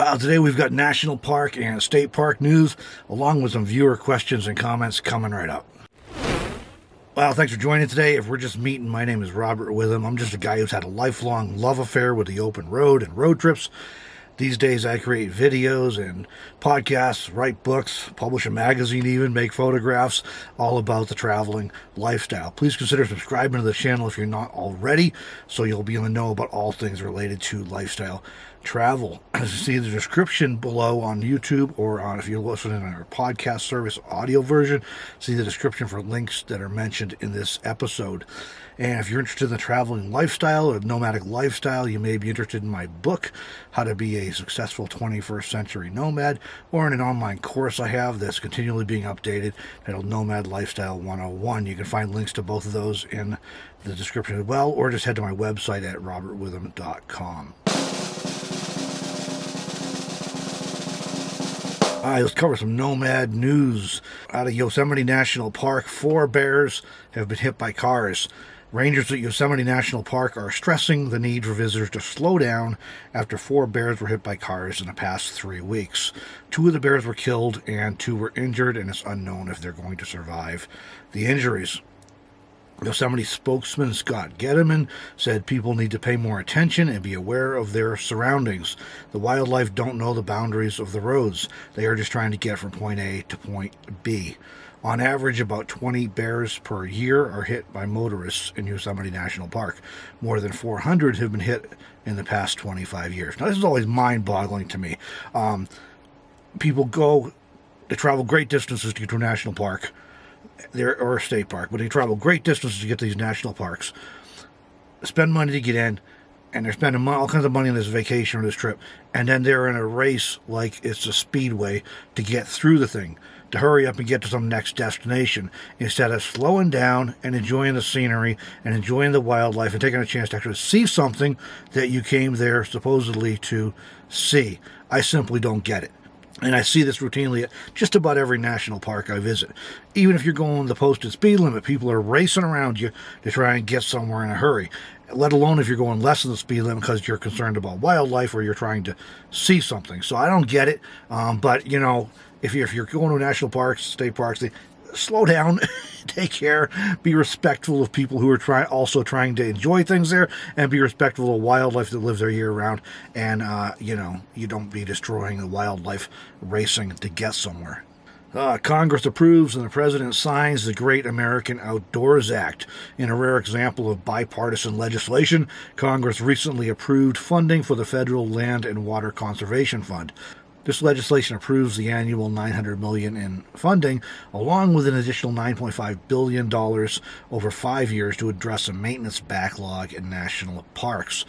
Today we've got national park and state park news, along with some viewer questions and comments coming right up. Well, thanks for joining today. If we're just meeting, my name is Robert Witham. I'm just a guy who's had a lifelong love affair with the open road and road trips. These days I create videos and podcasts, write books, publish a magazine even, make photographs, all about the traveling lifestyle. Please consider subscribing to the channel if you're not already, so you'll be in the know about all things related to lifestyle travel. As you see the description below on YouTube, or if you're listening on our podcast service audio version, see the description for links that are mentioned in this episode. And if you're interested in the traveling lifestyle or nomadic lifestyle, you may be interested in my book, How to Be a Successful 21st Century Nomad, or in an online course I have that's continually being updated titled Nomad Lifestyle 101. You can find links to both of those in the description as well, or just head to my website at robertwitham.com. All right, let's cover some nomad news. Out of Yosemite National Park, 4 bears have been hit by cars. Rangers at Yosemite National Park are stressing the need for visitors to slow down after 4 bears were hit by cars in the past 3 weeks. 2 of the bears were killed and 2 were injured, and it's unknown if they're going to survive the injuries. Yosemite spokesman Scott Getterman said people need to pay more attention and be aware of their surroundings. The wildlife don't know the boundaries of the roads. They are just trying to get from point A to point B. On average, about 20 bears per year are hit by motorists in Yosemite National Park. More than 400 have been hit in the past 25 years. Now, this is always mind-boggling to me. People they travel great distances to get to a national park, or a state park, but they travel great distances to get to these national parks, spend money to get in, and they're spending all kinds of money on this vacation or this trip, and then they're in a race like it's a speedway to get through the thing, to hurry up and get to some next destination, instead of slowing down and enjoying the scenery and enjoying the wildlife and taking a chance to actually see something that you came there supposedly to see. I simply don't get it. And I see this routinely at just about every national park I visit. Even if you're going the posted speed limit, people are racing around you to try and get somewhere in a hurry, let alone if you're going less than the speed limit because you're concerned about wildlife or you're trying to see something. So I don't get it. But, you know, if you're going to national parks, state parks, slow down, take care, be respectful of people who are also trying to enjoy things there, and be respectful of wildlife that lives there year-round, and, you don't be destroying the wildlife racing to get somewhere. Congress approves and the President signs the Great American Outdoors Act. In a rare example of bipartisan legislation, Congress recently approved funding for the Federal Land and Water Conservation Fund. This legislation approves the annual $900 million in funding, along with an additional $9.5 billion over 5 years to address a maintenance backlog in national parks.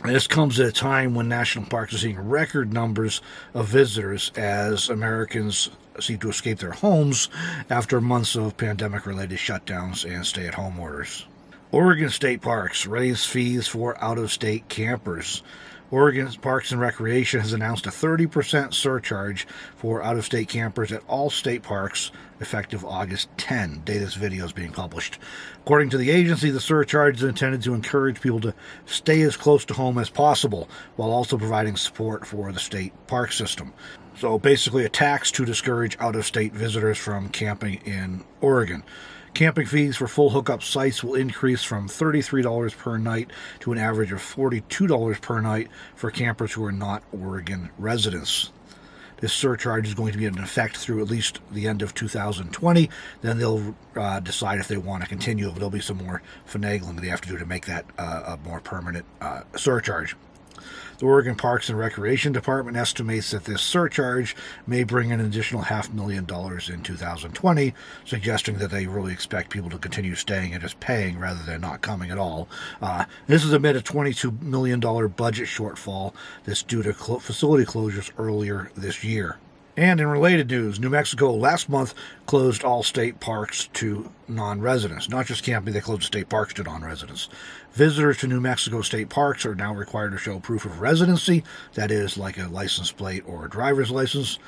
And this comes at a time when national parks are seeing record numbers of visitors as Americans seem to escape their homes after months of pandemic-related shutdowns and stay-at-home orders. Oregon state parks raise fees for out-of-state campers. Oregon Parks and Recreation has announced a 30% surcharge for out-of-state campers at all state parks effective August 10, day this video is being published. According to the agency, the surcharge is intended to encourage people to stay as close to home as possible, while also providing support for the state park system. So basically a tax to discourage out-of-state visitors from camping in Oregon. Camping fees for full hookup sites will increase from $33 per night to an average of $42 per night for campers who are not Oregon residents. This surcharge is going to be in effect through at least the end of 2020. Then they'll decide if they want to continue, but there'll be some more finagling they have to do to make that a more permanent surcharge. The Oregon Parks and Recreation Department estimates that this surcharge may bring in an additional $500,000 in 2020, suggesting that they really expect people to continue staying and just paying rather than not coming at all. This is amid a $22 million budget shortfall that's due to facility closures earlier this year. And in related news, New Mexico last month closed all state parks to non-residents. Not just camping, they closed state parks to non-residents. Visitors to New Mexico state parks are now required to show proof of residency, that is, like a license plate or a driver's license.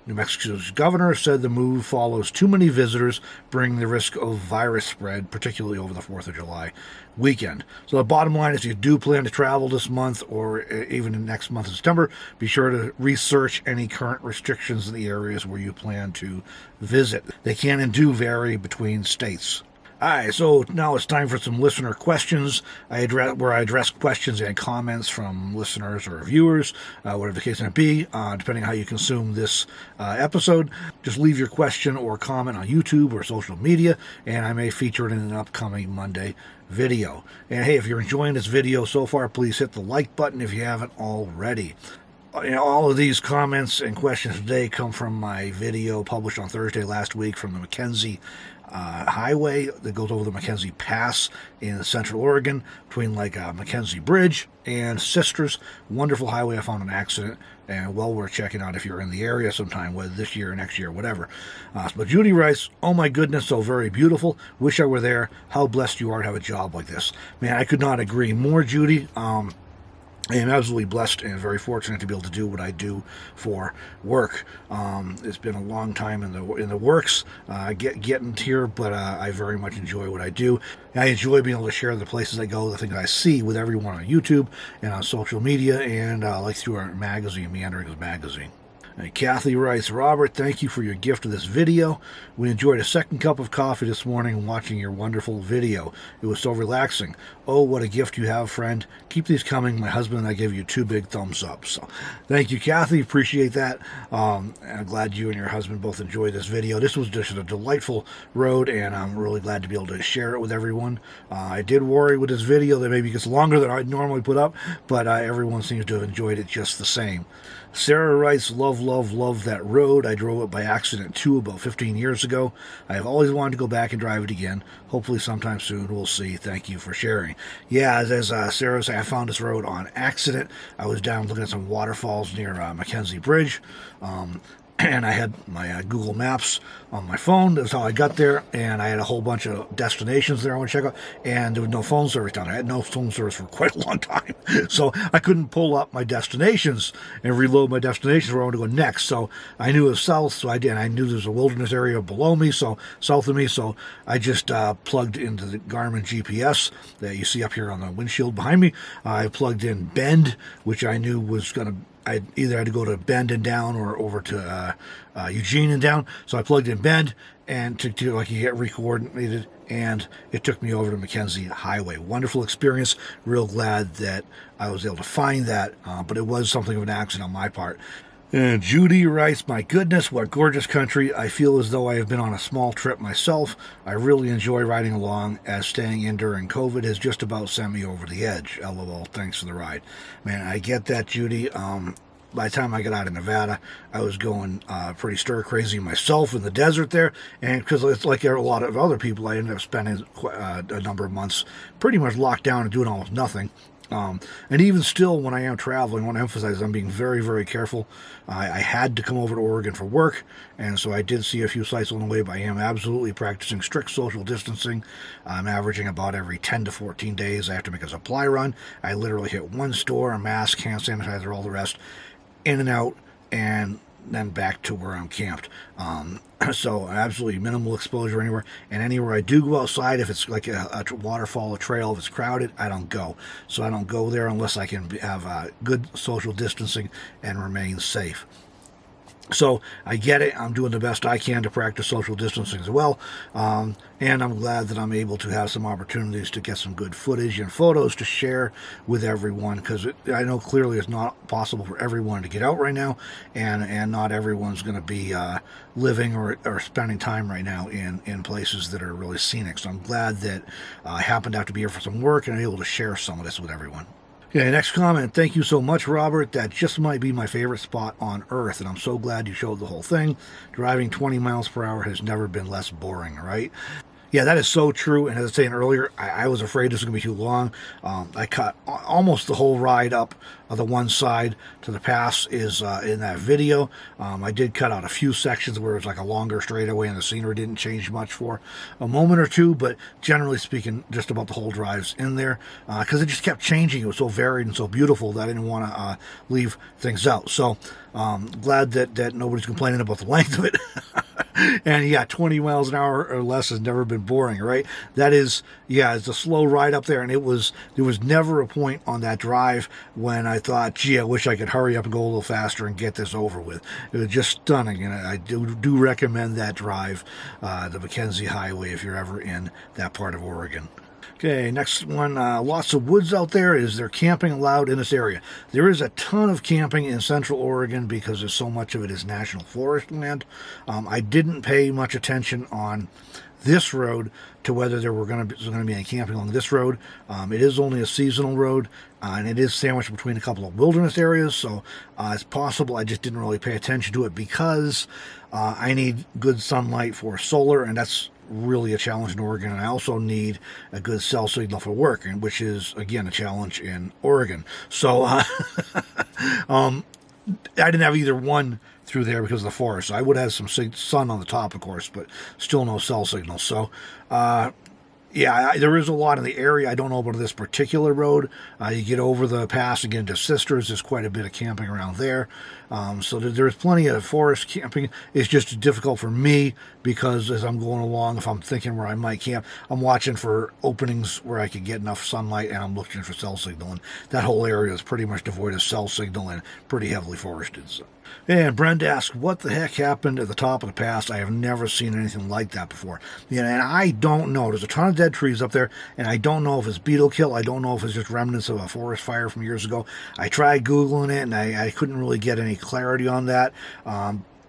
New Mexico's governor said the move follows too many visitors, bringing the risk of virus spread, particularly over the 4th of July weekend. So the bottom line is, if you do plan to travel this month or even in next month in September, be sure to research any current restrictions in the areas where you plan to visit. They can and do vary between states. All right, so now it's time for some listener questions. Where I address questions and comments from listeners or viewers, whatever the case may be, depending on how you consume this episode. Just leave your question or comment on YouTube or social media, and I may feature it in an upcoming Monday video. And hey, if you're enjoying this video so far, please hit the like button if you haven't already. All of these comments and questions today come from my video published on Thursday last week from the McKenzie Highway that goes over the McKenzie Pass in Central Oregon between McKenzie Bridge and Sisters. Wonderful highway. I found an accident and well worth checking out if you're in the area sometime, whether this year or next year, whatever. But Judy Rice, oh my goodness, so very beautiful. Wish I were there. How blessed you are to have a job like this. Man, I could not agree more, Judy. I am absolutely blessed and very fortunate to be able to do what I do for work. It's been a long time in the works getting here, but I very much enjoy what I do. And I enjoy being able to share the places I go, the things I see with everyone on YouTube and on social media, and through our magazine, Meanderings Magazine. And Kathy writes, Robert, thank you for your gift of this video. We enjoyed a second cup of coffee this morning watching your wonderful video. It was so relaxing. Oh, what a gift you have, friend. Keep these coming. My husband and I give you 2 big thumbs up. So thank you, Kathy. Appreciate that. I'm glad you and your husband both enjoyed this video. This was just a delightful road, and I'm really glad to be able to share it with everyone. I did worry with this video that maybe it gets longer than I'd normally put up, but everyone seems to have enjoyed it just the same. Sarah writes, love that road. I drove it by accident too about 15 years ago. I have always wanted to go back and drive it again. Hopefully sometime soon. We'll see. Thank you for sharing. Yeah, as Sarah said, I found this road on accident. I was down looking at some waterfalls near McKenzie Bridge. And I had my Google Maps on my phone. That's how I got there. And I had a whole bunch of destinations there I want to check out. And there was no phone service down there. I had no phone service for quite a long time. So I couldn't pull up my destinations and reload my destinations where I want to go next. So I knew it was south. So I did. I knew there was a wilderness area below me, so south of me. So I just plugged into the Garmin GPS that you see up here on the windshield behind me. I plugged in Bend, which I knew was going to, I either had to go to Bend and down or over to Eugene and down. So I plugged in Bend and to get recoordinated, and it took me over to McKenzie Highway. Wonderful experience. Real glad that I was able to find that, but it was something of an accident on my part. And Judy writes, my goodness, what gorgeous country. I feel as though I have been on a small trip myself. I really enjoy riding along, as staying in during COVID has just about sent me over the edge. LOL, thanks for the ride. Man, I get that, Judy. By the time I got out of Nevada, I was going pretty stir-crazy myself in the desert there. And because it's like a lot of other people, I ended up spending a number of months pretty much locked down and doing almost nothing. And even still, when I am traveling, I want to emphasize I'm being very, very careful. I had to come over to Oregon for work, and so I did see a few sites on the way, but I am absolutely practicing strict social distancing. I'm averaging about every 10 to 14 days I have to make a supply run. I literally hit one store, a mask, hand sanitizer, all the rest, in and out, and then back to where I'm camped. So absolutely minimal exposure anywhere. And anywhere I do go outside, if it's like a waterfall, a trail, if it's crowded, I don't go. So I don't go there unless I can have good social distancing and remain safe. So I get it. I'm doing the best I can to practice social distancing as well. And I'm glad that I'm able to have some opportunities to get some good footage and photos to share with everyone, because I know clearly it's not possible for everyone to get out right now, and not everyone's going to be living or spending time right now in places that are really scenic. So I'm glad that I happened to have to be here for some work and I'm able to share some of this with everyone. Okay, next comment. Thank you so much, Robert. That just might be my favorite spot on Earth, and I'm so glad you showed the whole thing. Driving 20 miles per hour has never been less boring, right? Yeah, that is so true. And as I was saying earlier, I was afraid this was going to be too long. I cut almost the whole ride up the one side to the pass is in that video. I did cut out a few sections where it was like a longer straightaway and the scenery didn't change much for a moment or two. But generally speaking, just about the whole drive's in there because it just kept changing. It was so varied and so beautiful that I didn't want to leave things out. So glad that nobody's complaining about the length of it. And yeah, 20 miles an hour or less has never been boring, right? That is, yeah, it's a slow ride up there. And there was never a point on that drive when I thought, gee, I wish I could hurry up and go a little faster and get this over with. It was just stunning. And I do recommend that drive, the McKenzie Highway, if you're ever in that part of Oregon. Okay, next one, lots of woods out there. Is there camping allowed in this area? There is a ton of camping in Central Oregon because there's so much of it is national forest land. I didn't pay much attention on this road to whether there were going to be any camping along this road. It is only a seasonal road, and it is sandwiched between a couple of wilderness areas, so it's possible I just didn't really pay attention to it because I need good sunlight for solar, and that's really a challenge in Oregon. And I also need a good cell signal for work, and which is again a challenge in Oregon. So I didn't have either one through there because of the forest. I would have some sun on the top, of course, but still no cell signal. So yeah, there is a lot in the area. I don't know about this particular road. You get over the pass and get into Sisters. There's quite a bit of camping around there. So there's plenty of forest camping. It's just difficult for me because as I'm going along, if I'm thinking where I might camp, I'm watching for openings where I could get enough sunlight, and I'm looking for cell signal. And that whole area is pretty much devoid of cell signal and pretty heavily forested. So. And Brent asked, what the heck happened at the top of the pass? I have never seen anything like that before. You know, and I don't know. There's a ton of dead trees up there, and I don't know if it's beetle kill. I don't know if it's just remnants of a forest fire from years ago. I tried Googling it, and I couldn't really get any clarity on that.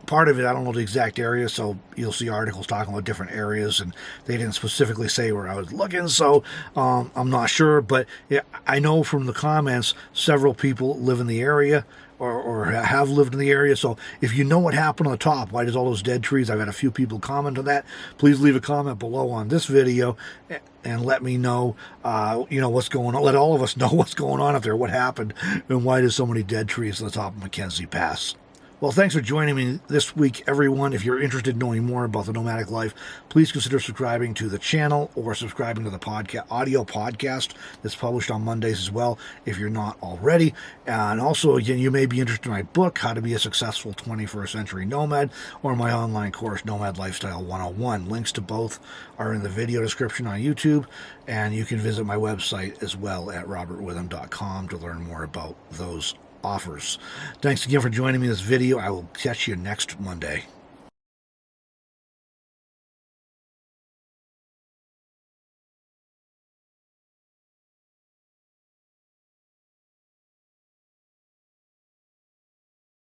Part of it, I don't know the exact area, so you'll see articles talking about different areas, and they didn't specifically say where I was looking, so I'm not sure. But yeah, I know from the comments, several people live in the area or have lived in the area. So if you know what happened on the top, why there's all those dead trees, I've had a few people comment on that. Please leave a comment below on this video and let me know, what's going on. Let all of us know what's going on up there, what happened, and why there's so many dead trees on the top of McKenzie Pass. Well, thanks for joining me this week, everyone. If you're interested in knowing more about the nomadic life, please consider subscribing to the channel or subscribing to the audio podcast that's published on Mondays as well, if you're not already. And also, again, you may be interested in my book, How to Be a Successful 21st Century Nomad, or my online course, Nomad Lifestyle 101. Links to both are in the video description on YouTube, and you can visit my website as well at robertwitham.com to learn more about those offers. Thanks again for joining me in this video. I will catch you next Monday.